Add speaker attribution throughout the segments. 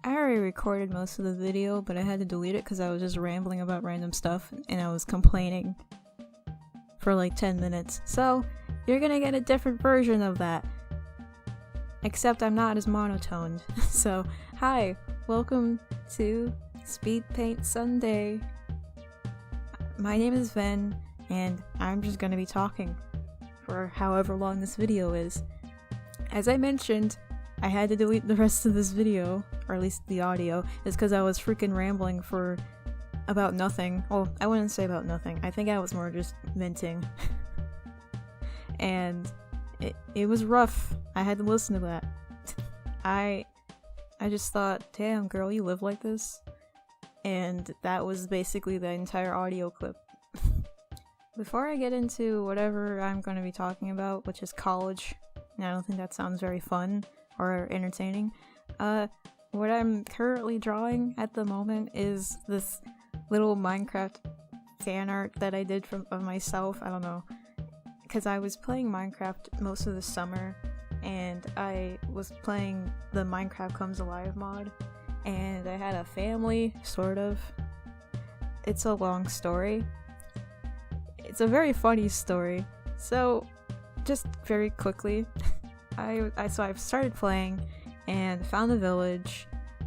Speaker 1: I already recorded most of the video, but I had to delete it because I was just rambling about random stuff and I was complaining for like 10 minutes. So, you're gonna get a different version of that. Except I'm not as monotoned. So, hi, welcome to Speedpaint Sunday. My name is Ven, and I'm just gonna be talking for however long this video is. As I mentioned, I had to delete the rest of this video, or at least the audio, is because I was freaking rambling for about nothing. Well, I wouldn't say about nothing. I think I was more just venting. And it was rough. I had to listen to that. I just thought, damn girl, you live like this? And that was basically the entire audio clip. Before I get into whatever I'm going to be talking about, which is college, and I don't think that sounds very fun or entertaining, what I'm currently drawing at the moment is this little Minecraft fan art that I did of myself. I don't know, because I was playing Minecraft most of the summer, and I was playing the Minecraft Comes Alive mod, and I had a family, sort of. It's a long story. It's a very funny story. So, just very quickly, so I've started playing and found a village.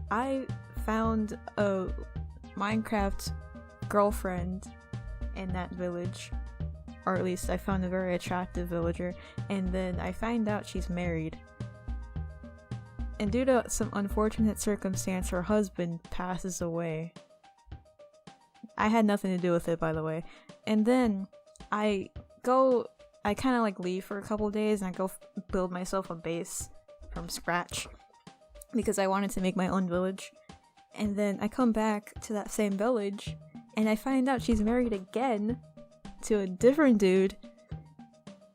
Speaker 1: I found a Minecraft girlfriend in that village, or at least I found a very attractive villager, and then I find out she's married. And due to some unfortunate circumstance, her husband passes away. I had nothing to do with it, by the way. And then I kind of like leave for a couple days and I go build myself a base from scratch because I wanted to make my own village. And then I come back to that same village and I find out she's married again to a different dude.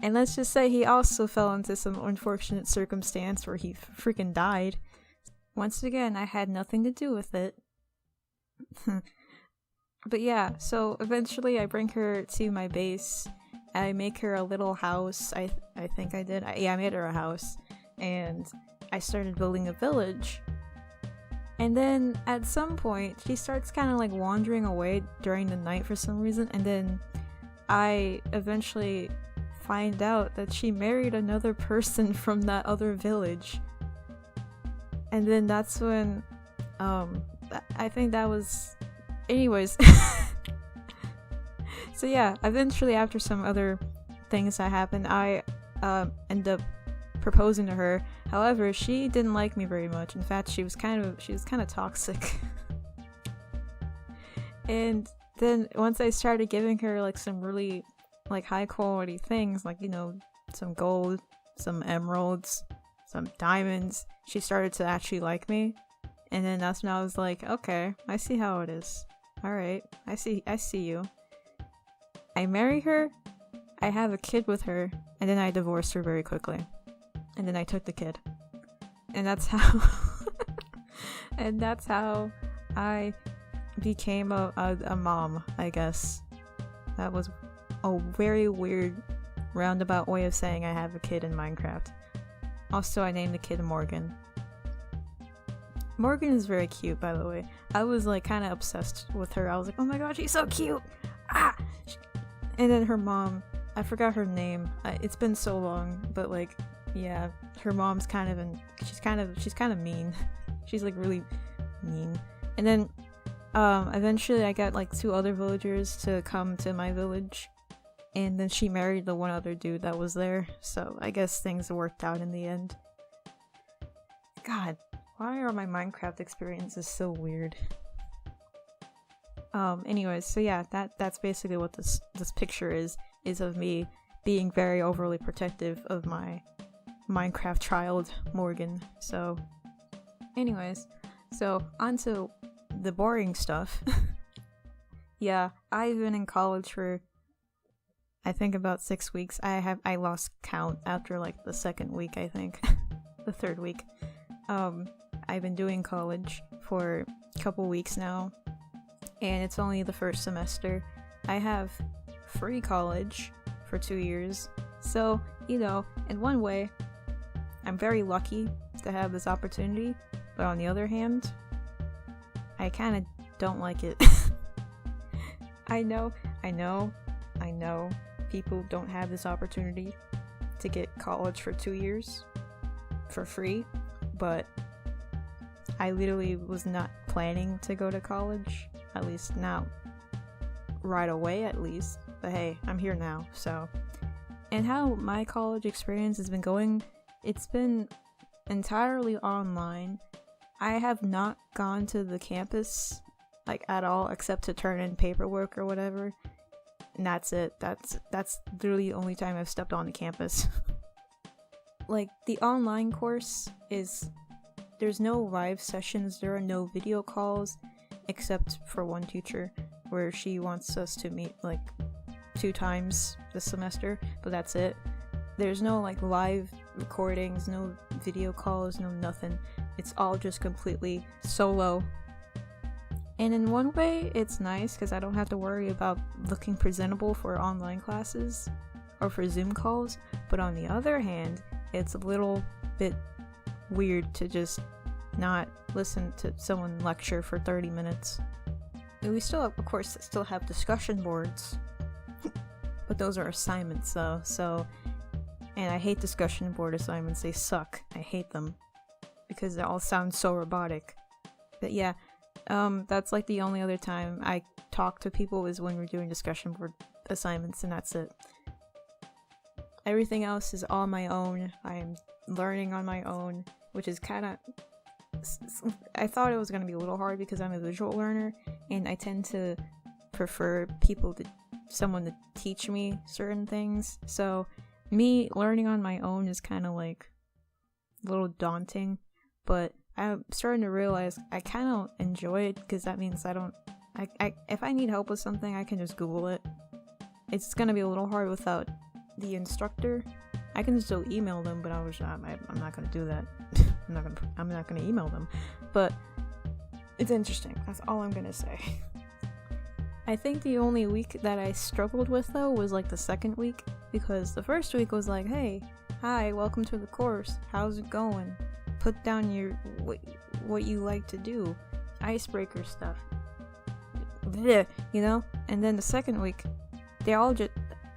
Speaker 1: And let's just say he also fell into some unfortunate circumstance where he freaking died. Once again, I had nothing to do with it. But yeah, so eventually I bring her to my base. I make her a little house. I think I did. I made her a house. And I started building a village. And then at some point, she starts kind of like wandering away during the night for some reason. And then I eventually find out that she married another person from that other village. And then that's when, I think that was... Anyways. So yeah, eventually after some other things that happened, I end up proposing to her. However, she didn't like me very much. In fact, she was kind of toxic. And then once I started giving her like some really like high quality things, like, you know, some gold, some emeralds, some diamonds, she started to actually like me. And then that's when I was like, okay, I see how it is. Alright, I see you. I marry her, I have a kid with her, and then I divorced her very quickly. And then I took the kid. And that's how and that's how I became a mom, I guess. That was a very weird roundabout way of saying I have a kid in Minecraft. Also, I named the kid Morgan. Morgan is very cute, by the way. I was like kind of obsessed with her. I was like, oh my god, she's so cute! Ah! And then her mom, I forgot her name. It's been so long, but like, yeah, her mom's kind of she's kind of mean. She's like really mean. And then, eventually I got like 2 other villagers to come to my village. And then she married the one other dude that was there. So I guess things worked out in the end. God. Why are my Minecraft experiences so weird? Anyways, so yeah, that's basically what this picture is of me being very overly protective of my Minecraft child, Morgan. So, anyways, so onto the boring stuff. Yeah, I've been in college for I think about 6 weeks. I lost count after like the 2nd week, I think. The 3rd week. I've been doing college for a couple weeks now, and it's only the 1st semester. I have free college for 2 years, so, you know, in one way, I'm very lucky to have this opportunity, but on the other hand, I kind of don't like it. I know people don't have this opportunity to get college for 2 years for free, but I literally was not planning to go to college, at least not right away at least, but hey, I'm here now, so. And how my college experience has been going, it's been entirely online. I have not gone to the campus, like, at all, except to turn in paperwork or whatever, and that's it. That's literally the only time I've stepped on the campus. Like, the online course is, there's no live sessions, there are no video calls, except for one teacher, where she wants us to meet, like, 2 times this semester, but that's it. There's no, like, live recordings, no video calls, no nothing. It's all just completely solo. And in one way, it's nice, because I don't have to worry about looking presentable for online classes, or for Zoom calls, but on the other hand, it's a little bit weird to just not listen to someone lecture for 30 minutes. And we still, of course, still have discussion boards, but those are assignments though, so, and I hate discussion board assignments, they suck. I hate them, because they all sound so robotic. But yeah, that's like the only other time I talk to people is when we're doing discussion board assignments, and that's it. Everything else is on my own. I'm learning on my own, which is kind of, I thought it was going to be a little hard because I'm a visual learner, and I tend to prefer someone to teach me certain things. So me learning on my own is kind of like a little daunting, but I'm starting to realize I kind of enjoy it, because that means if I need help with something, I can just Google it. It's going to be a little hard without the instructor. I can still email them, but I'm not gonna do that. I'm not gonna email them, but it's interesting. That's all I'm gonna say. I think the only week that I struggled with though was like the second week, because the first week was like, hey, hi, welcome to the course, how's it going? Put down your what you like to do, icebreaker stuff, bleh, you know. And then the second week,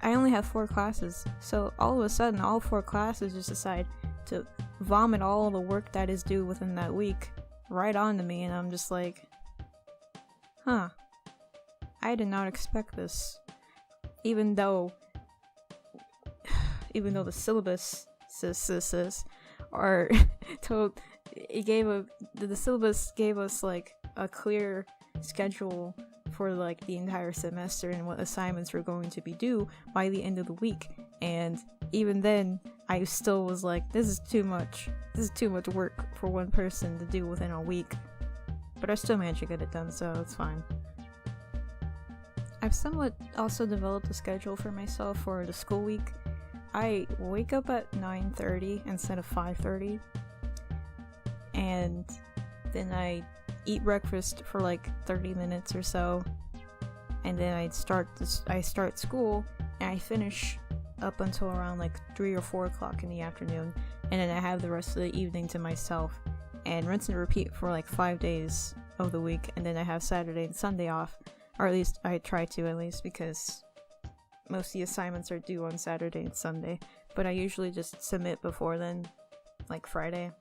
Speaker 1: I only have 4 classes, so all of a sudden, all 4 classes just decide to vomit all the work that is due within that week right onto me, and I'm just like, huh, I did not expect this. Even though the syllabus are told, the syllabus gave us like a clear schedule for like the entire semester and what assignments were going to be due by the end of the week, and even then I still was like, this is too much work for one person to do within a week, but I still managed to get it done, so it's fine. I've somewhat also developed a schedule for myself for the school week. I wake up at 9:30 instead of 5:30, and then I eat breakfast for like 30 minutes or so, and then I start school, and I finish up until around like 3 or 4 o'clock in the afternoon, and then I have the rest of the evening to myself, and rinse and repeat for like 5 days of the week, and then I have Saturday and Sunday off, or at least I try to, at least, because most of the assignments are due on Saturday and Sunday, but I usually just submit before then, like Friday.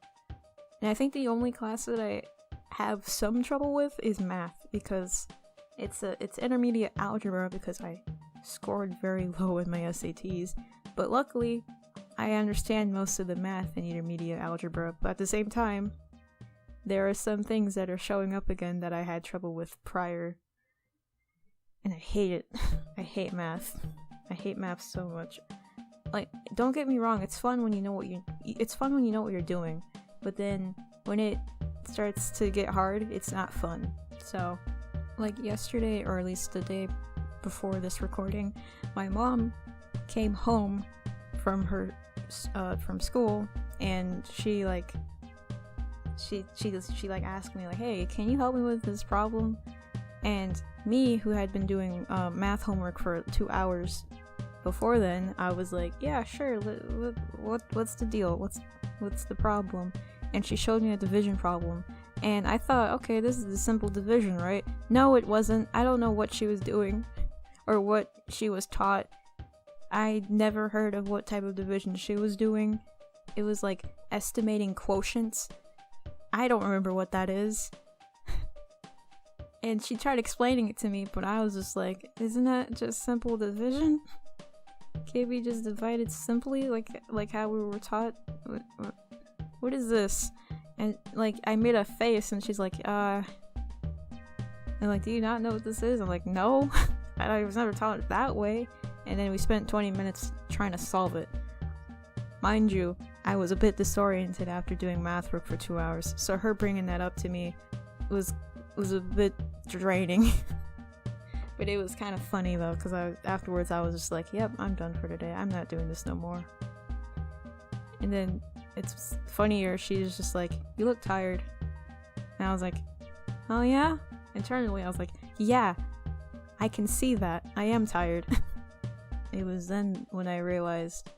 Speaker 1: And I think the only class that I have some trouble with is math, because it's intermediate algebra, because I scored very low in my SATs, but luckily I understand most of the math in intermediate algebra, but at the same time there are some things that are showing up again that I had trouble with prior, and I hate it. I hate math. I hate math so much. Like, don't get me wrong, it's fun when you know what you're doing, but then when it starts to get hard, it's not fun. So, like yesterday, or at least the day before this recording, my mom came home from from school, and she asked me like, hey, can you help me with this problem? And me, who had been doing math homework for 2 hours before then, I was like, yeah, sure, what's the deal, what's the problem? And she showed me a division problem, And I thought, okay, this is a simple division, right? No, it wasn't. I don't know what she was doing or what she was taught. I never heard of what type of division she was doing. It was like estimating quotients. I don't remember what that is. And she tried explaining it to me, but I was just like, isn't that just simple division? Can't we just divide it simply like how we were taught? What is this? And like I made a face and she's like, and like, do you not know what this is? I'm like, no. I was never taught it that way. And then we spent 20 minutes trying to solve it. Mind you, I was a bit disoriented after doing math work for 2 hours, so her bringing that up to me was a bit draining. But it was kind of funny though, because afterwards I was just like, yep, I'm done for today. I'm not doing this no more. And then it's funnier, she's just like, you look tired. And I was like, oh yeah? Internally I was like, yeah, I can see that. I am tired. It was then when I realized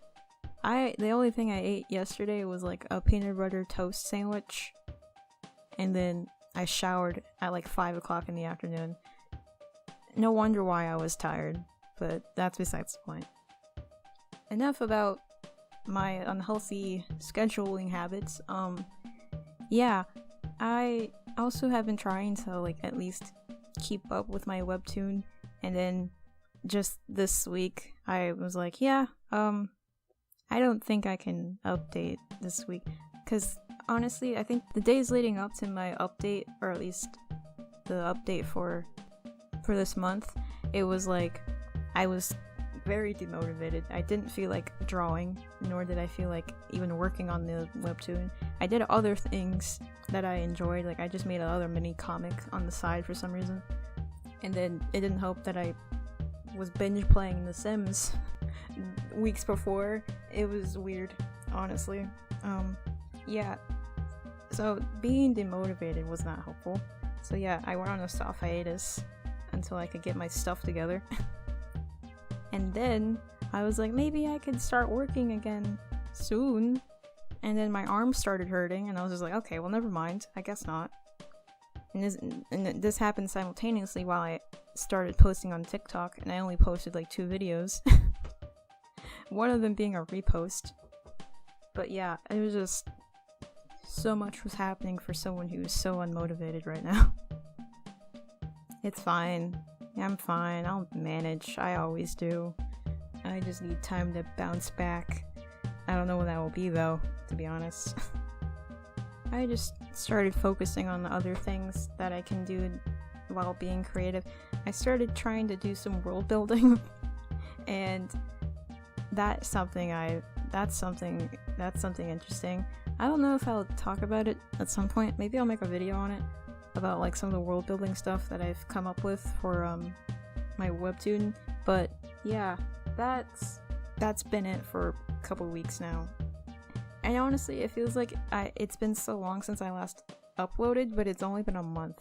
Speaker 1: the only thing I ate yesterday was like a peanut butter toast sandwich, and then I showered at like 5 o'clock in the afternoon. No wonder why I was tired, but that's besides the point. Enough about my unhealthy scheduling habits. Yeah, I also have been trying to like at least keep up with my webtoon, and then just this week I was like, yeah, I don't think I can update this week, because honestly I think the days leading up to my update, or at least the update for this month, it was like I was very demotivated. I didn't feel like drawing, nor did I feel like even working on the webtoon. I did other things that I enjoyed, like I just made another mini comic on the side for some reason, and then it didn't help that I was binge playing The Sims weeks before. It was weird, honestly. Yeah, so being demotivated was not helpful. So yeah, I went on a soft hiatus until I could get my stuff together. And then I was like, maybe I could start working again soon. And then my arm started hurting, and I was just like, okay, well, never mind. I guess not. And this happened simultaneously while I started posting on TikTok, and I only posted like 2 videos. One of them being a repost. But yeah, it was just so much was happening for someone who is so unmotivated right now. It's fine. Yeah, I'm fine. I'll manage. I always do. I just need time to bounce back. I don't know when that will be though, to be honest. I just started focusing on the other things that I can do while being creative. I started trying to do some world building, and that's something interesting. I don't know if I'll talk about it at some point. Maybe I'll make a video on it about like some of the world building stuff that I've come up with for my webtoon. But yeah, that's been it for a couple weeks now. And honestly, it feels like it's been so long since I last uploaded, but it's only been a month.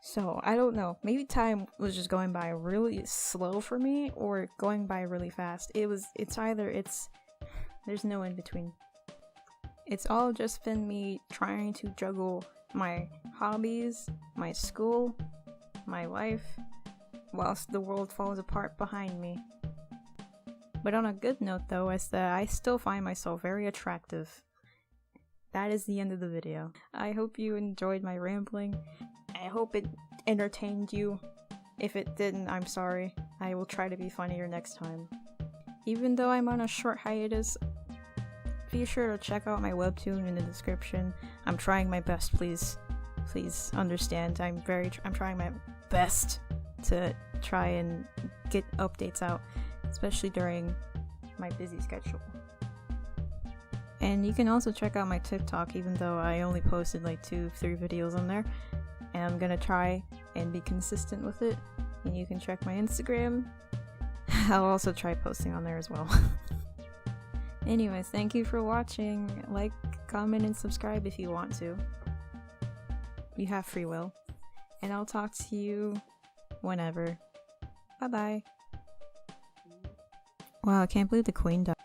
Speaker 1: So I don't know, maybe time was just going by really slow for me, or going by really fast. There's no in between. It's all just been me trying to juggle my hobbies, my school, my life, whilst the world falls apart behind me. But on a good note though, is that I still find myself very attractive. That is the end of the video. I hope you enjoyed my rambling. I hope it entertained you. If it didn't, I'm sorry. I will try to be funnier next time. Even though I'm on a short hiatus, be sure to check out my webtoon in the description. I'm trying my best, please. Please understand. I'm trying my best to try and get updates out, especially during my busy schedule. And you can also check out my TikTok, even though I only posted like 2-3 videos on there. And I'm gonna try and be consistent with it. And you can check my Instagram. I'll also try posting on there as well. Anyways, thank you for watching. Like, comment, and subscribe if you want to. You have free will. And I'll talk to you whenever. Bye bye. Wow, I can't believe the queen died.